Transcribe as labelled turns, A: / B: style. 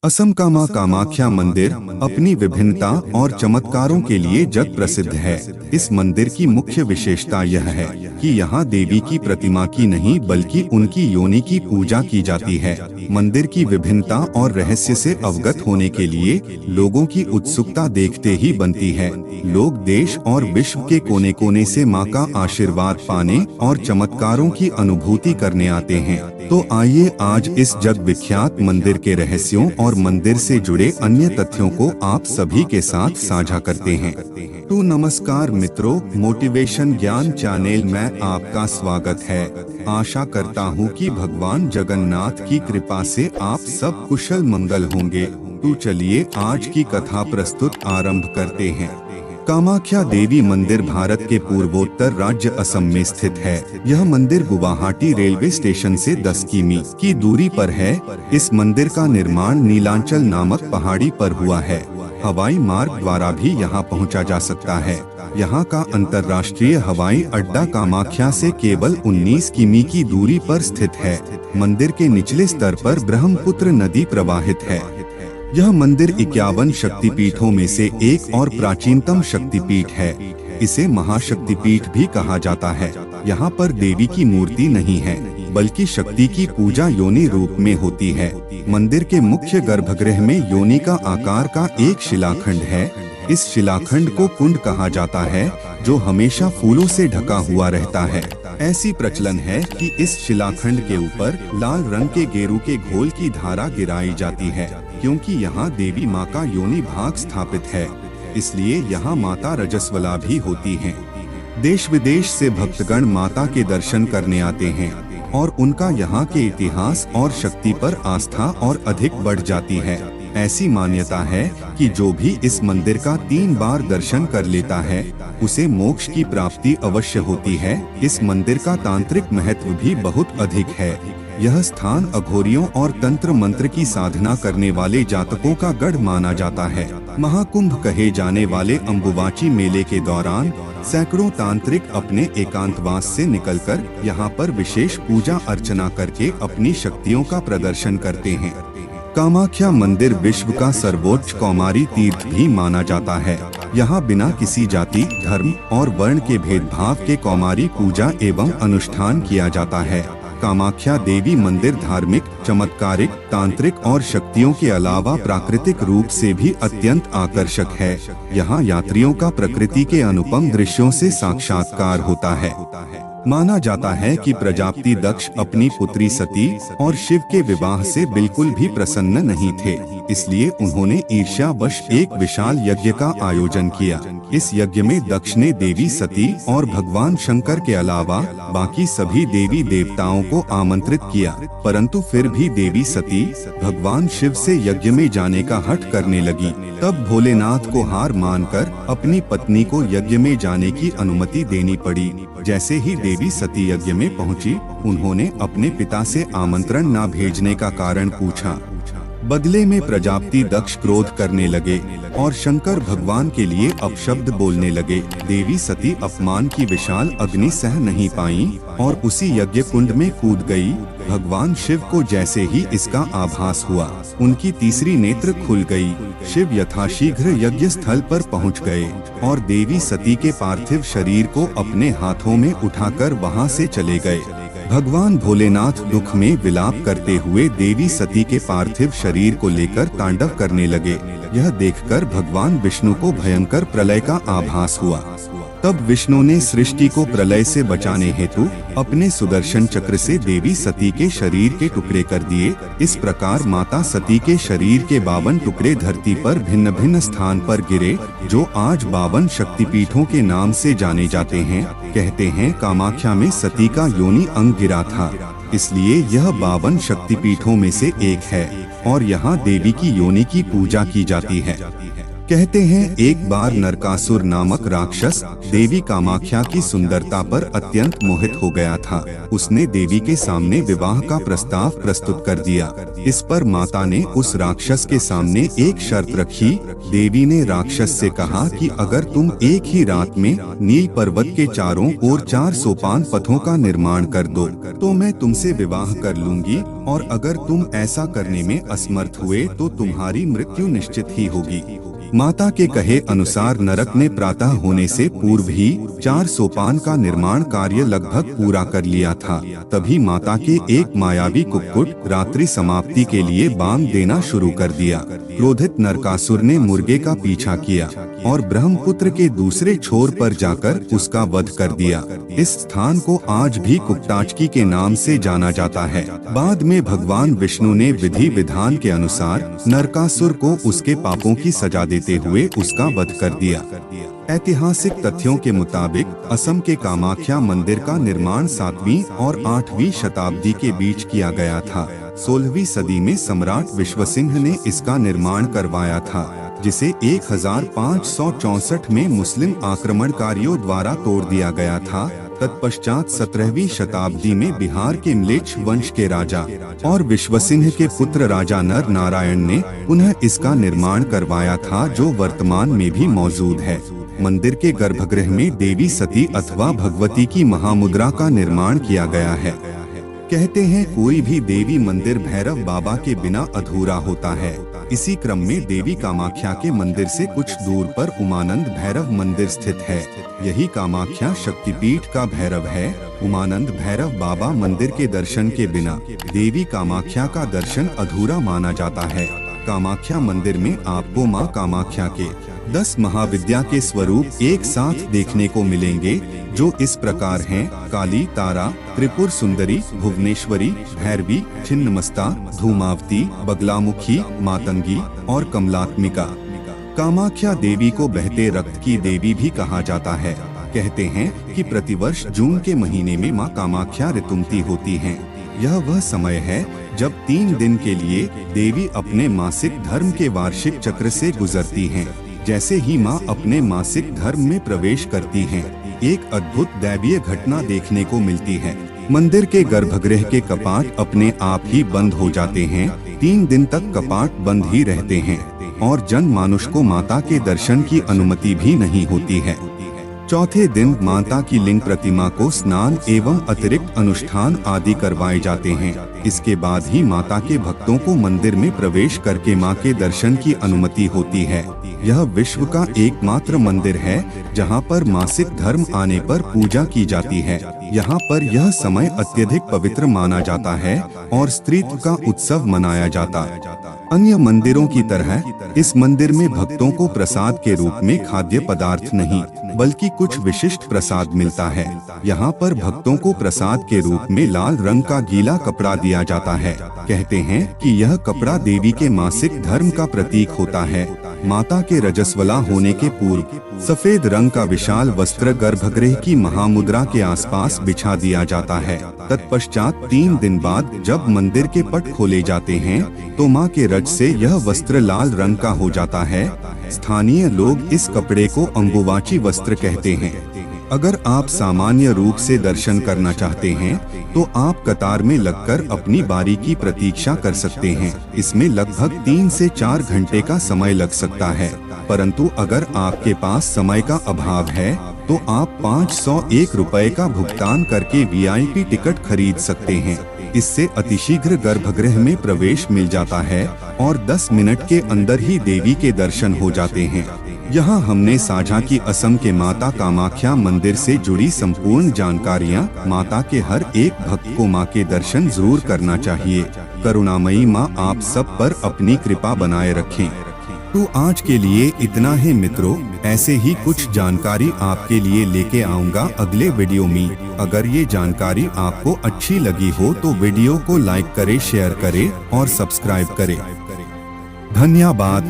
A: असम का मां कामाख्या मंदिर अपनी विभिन्नता और चमत्कारों के लिए जग प्रसिद्ध है। इस मंदिर की मुख्य विशेषता यह है कि यहाँ देवी की प्रतिमा की नहीं बल्कि उनकी योनि की पूजा की जाती है। मंदिर की विभिन्नता और रहस्य से अवगत होने के लिए लोगों की उत्सुकता देखते ही बनती है। लोग देश और विश्व के कोने कोने से मां का आशीर्वाद पाने और चमत्कारों की अनुभूति करने आते हैं। तो आइए आज इस जग विख्यात मंदिर के रहस्यों और मंदिर से जुड़े अन्य तथ्यों को आप सभी के साथ साझा करते हैं। तो नमस्कार मित्रों, मोटिवेशन ज्ञान चैनल में आपका स्वागत है। आशा करता हूँ कि भगवान जगन्नाथ की कृपा से आप सब कुशल मंगल होंगे। तो चलिए आज की कथा प्रस्तुत आरंभ करते हैं। कामाख्या देवी मंदिर भारत के पूर्वोत्तर राज्य असम में स्थित है। यह मंदिर गुवाहाटी रेलवे स्टेशन से 10 किमी की दूरी पर है। इस मंदिर का निर्माण नीलांचल नामक पहाड़ी पर हुआ है। हवाई मार्ग द्वारा भी यहां पहुंचा जा सकता है। यहां का अंतर्राष्ट्रीय हवाई अड्डा कामाख्या से केवल 19 किमी की दूरी पर स्थित है। मंदिर के निचले स्तर पर ब्रह्मपुत्र नदी प्रवाहित है। यह मंदिर 51 शक्तिपीठों में से एक और प्राचीनतम शक्तिपीठ है। इसे महाशक्तिपीठ भी कहा जाता है। यहाँ पर देवी की मूर्ति नहीं है, बल्कि शक्ति की पूजा योनि रूप में होती है। मंदिर के मुख्य गर्भगृह में योनि का आकार का एक शिलाखंड है। इस शिलाखंड को कुंड कहा जाता है, जो हमेशा फूलों से ढका हुआ रहता है। ऐसी प्रचलन है कि इस शिलाखंड के ऊपर लाल रंग के गेरू के घोल की धारा गिराई जाती है, क्योंकि यहाँ देवी माँ का योनि भाग स्थापित है। इसलिए यहाँ माता रजस्वला भी होती हैं। देश विदेश से भक्तगण माता के दर्शन करने आते हैं और उनका यहाँ के इतिहास और शक्ति पर आस्था और अधिक बढ़ जाती है। ऐसी मान्यता है कि जो भी इस मंदिर का 3 बार दर्शन कर लेता है, उसे मोक्ष की प्राप्ति अवश्य होती है। इस मंदिर का तांत्रिक महत्व भी बहुत अधिक है। यह स्थान अघोरियों और तंत्र मंत्र की साधना करने वाले जातकों का गढ़ माना जाता है। महाकुंभ कहे जाने वाले अम्बुबाची मेले के दौरान सैकड़ों तांत्रिक अपने एकांतवास से निकलकर यहाँ पर विशेष पूजा अर्चना करके अपनी शक्तियों का प्रदर्शन करते हैं। कामाख्या मंदिर विश्व का सर्वोच्च कौमारी तीर्थ भी माना जाता है। यहाँ बिना किसी जाति, धर्म और वर्ण के भेदभाव के कौमारी पूजा एवं अनुष्ठान किया जाता है। कामाख्या देवी मंदिर धार्मिक, चमत्कारिक, तांत्रिक और शक्तियों के अलावा प्राकृतिक रूप से भी अत्यंत आकर्षक है। यहाँ यात्रियों का प्रकृति के अनुपम दृश्यों से साक्षात्कार होता है। माना जाता है कि प्रजापति दक्ष अपनी पुत्री सती और शिव के विवाह से बिल्कुल भी प्रसन्न नहीं थे। इसलिए उन्होंने ईर्ष्यावश एक विशाल यज्ञ का आयोजन किया। इस यज्ञ में दक्ष ने देवी सती और भगवान शंकर के अलावा बाकी सभी देवी देवताओं को आमंत्रित किया, परंतु फिर भी देवी सती भगवान शिव से यज्ञ में जाने का हठ करने लगी। तब भोलेनाथ को हार मानकर अपनी पत्नी को यज्ञ में जाने की अनुमति देनी पड़ी। जैसे ही देवी सती यज्ञ में पहुंची, उन्होंने अपने पिता से आमंत्रण न भेजने का कारण पूछा। बदले में प्रजापति दक्ष क्रोध करने लगे और शंकर भगवान के लिए अपशब्द बोलने लगे। देवी सती अपमान की विशाल अग्नि सह नहीं पाई और उसी यज्ञ कुंड में कूद गई। भगवान शिव को जैसे ही इसका आभास हुआ, उनकी तीसरी नेत्र खुल गई। शिव यथाशीघ्र यज्ञ स्थल पर पहुंच गए और देवी सती के पार्थिव शरीर को अपने हाथों में उठाकर वहां से चले गए। भगवान भोलेनाथ दुख में विलाप करते हुए देवी सती के पार्थिव शरीर को लेकर तांडव करने लगे। यह देखकर भगवान विष्णु को भयंकर प्रलय का आभास हुआ। तब विष्णु ने सृष्टि को प्रलय से बचाने हेतु अपने सुदर्शन चक्र से देवी सती के शरीर के टुकड़े कर दिए। इस प्रकार माता सती के शरीर के 52 टुकड़े धरती पर भिन्न भिन्न स्थान पर गिरे, जो आज 52 शक्तिपीठों के नाम से जाने जाते हैं। कहते हैं कामाख्या में सती का योनि अंग गिरा था, इसलिए यह 52 शक्तिपीठों में से एक है और यहाँ देवी की योनि की पूजा की जाती है। कहते हैं एक बार नरकासुर नामक राक्षस देवी कामाख्या की सुंदरता पर अत्यंत मोहित हो गया था। उसने देवी के सामने विवाह का प्रस्ताव प्रस्तुत कर दिया। इस पर माता ने उस राक्षस के सामने एक शर्त रखी। देवी ने राक्षस से कहा कि अगर तुम एक ही रात में नील पर्वत के चारों ओर 4 सोपान पथों का निर्माण कर दो, तो मैं तुमसे विवाह कर लूंगी और अगर तुम ऐसा करने में असमर्थ हुए तो तुम्हारी मृत्यु निश्चित ही होगी। माता के कहे अनुसार नरक ने प्रातः होने से पूर्व ही 4 सोपान का निर्माण कार्य लगभग पूरा कर लिया था। तभी माता के एक मायावी कुक्कुट रात्रि समाप्ति के लिए बांग देना शुरू कर दिया। क्रोधित नरकासुर ने मुर्गे का पीछा किया और ब्रह्मपुत्र के दूसरे छोर पर जाकर उसका वध कर दिया। इस स्थान को आज भी कुक्टाचकी के नाम से जाना जाता है। बाद में भगवान विष्णु ने विधि विधान के अनुसार नरकासुर को उसके पापों की सजा देते हुए उसका वध कर दिया। ऐतिहासिक तथ्यों के मुताबिक असम के कामाख्या मंदिर का निर्माण 7वीं और 8वीं शताब्दी के बीच किया गया था। 16वीं सदी में सम्राट विश्वसिंह ने इसका निर्माण करवाया था, जिसे 1564 में मुस्लिम आक्रमणकारियों द्वारा तोड़ दिया गया था। तत्पश्चात 17वीं शताब्दी में बिहार के म्लेच्छ वंश के राजा और विश्वसिंह के पुत्र राजा नर नारायण ने पुनः इसका निर्माण करवाया था, जो वर्तमान में भी मौजूद है। मंदिर के गर्भगृह में देवी सती अथवा भगवती की महामुद्रा का निर्माण किया गया है। कहते हैं कोई भी देवी मंदिर भैरव बाबा के बिना अधूरा होता है। इसी क्रम में देवी कामाख्या के मंदिर से कुछ दूर पर उमानंद भैरव मंदिर स्थित है। यही कामाख्या शक्तिपीठ का भैरव है। उमानंद भैरव बाबा मंदिर के दर्शन के बिना देवी कामाख्या का दर्शन अधूरा माना जाता है। कामाख्या मंदिर में आपको मां कामाख्या के 10 महाविद्या के स्वरूप एक साथ देखने को मिलेंगे, जो इस प्रकार हैं: काली, तारा, त्रिपुर सुंदरी, भुवनेश्वरी, भैरवी, छिन्नमस्ता, धूमावती, बगलामुखी, मातंगी और कमलात्मिका। कामाख्या देवी को बहते रक्त की देवी भी कहा जाता है। कहते हैं कि प्रतिवर्ष जून के महीने में मां कामाख्या ऋतुमती होती हैं। यह वह समय है जब 3 दिन के लिए देवी अपने मासिक धर्म के वार्षिक चक्र से गुजरती हैं। जैसे ही मां अपने मासिक धर्म में प्रवेश करती हैं, एक अद्भुत दैवीय घटना देखने को मिलती है। मंदिर के गर्भगृह के कपाट अपने आप ही बंद हो जाते हैं। 3 दिन तक कपाट बंद ही रहते हैं और जन मानुष को माता के दर्शन की अनुमति भी नहीं होती है। चौथे दिन माता की लिंग प्रतिमा को स्नान एवं अतिरिक्त अनुष्ठान आदि करवाए जाते हैं। इसके बाद ही माता के भक्तों को मंदिर में प्रवेश करके मां के दर्शन की अनुमति होती है। यह विश्व का एकमात्र मंदिर है जहां पर मासिक धर्म आने पर पूजा की जाती है। यहाँ पर यह समय अत्यधिक पवित्र माना जाता है और स्त्रीत्व का उत्सव मनाया जाता है। अन्य मंदिरों की तरह इस मंदिर में भक्तों को प्रसाद के रूप में खाद्य पदार्थ नहीं, बल्कि कुछ विशिष्ट प्रसाद मिलता है। यहाँ पर भक्तों को प्रसाद के रूप में लाल रंग का गीला कपड़ा दिया जाता है। कहते हैं कि यह कपड़ा देवी के मासिक धर्म का प्रतीक होता है। माता के रजस्वला होने के पूर्व सफेद रंग का विशाल वस्त्र गर्भगृह की महामुद्रा के आसपास बिछा दिया जाता है। तत्पश्चात 3 दिन बाद जब मंदिर के पट खोले जाते हैं तो मां के रज से यह वस्त्र लाल रंग का हो जाता है। स्थानीय लोग इस कपड़े को अंबुवाची वस्त्र कहते हैं। अगर आप सामान्य रूप से दर्शन करना चाहते हैं तो आप कतार में लगकर अपनी बारी की प्रतीक्षा कर सकते हैं। इसमें लगभग 3 से 4 घंटे का समय लग सकता है, परंतु अगर आपके पास समय का अभाव है तो आप 501 रुपए का भुगतान करके VIP टिकट खरीद सकते हैं। इससे अतिशीघ्र गर्भगृह में प्रवेश मिल जाता है और 10 मिनट के अंदर ही देवी के दर्शन हो जाते हैं। यहाँ हमने साझा की असम के माता कामाख्या मंदिर से जुड़ी संपूर्ण जानकारियाँ। माता के हर एक भक्त को माँ के दर्शन जरूर करना चाहिए। करुणामयी माँ आप सब पर अपनी कृपा बनाए रखें। तो आज के लिए इतना ही मित्रों, ऐसे ही कुछ जानकारी आपके लिए लेके आऊंगा अगले वीडियो में। अगर ये जानकारी आपको अच्छी लगी हो तो वीडियो को लाइक करें, शेयर करें और सब्सक्राइब करें। धन्यवाद।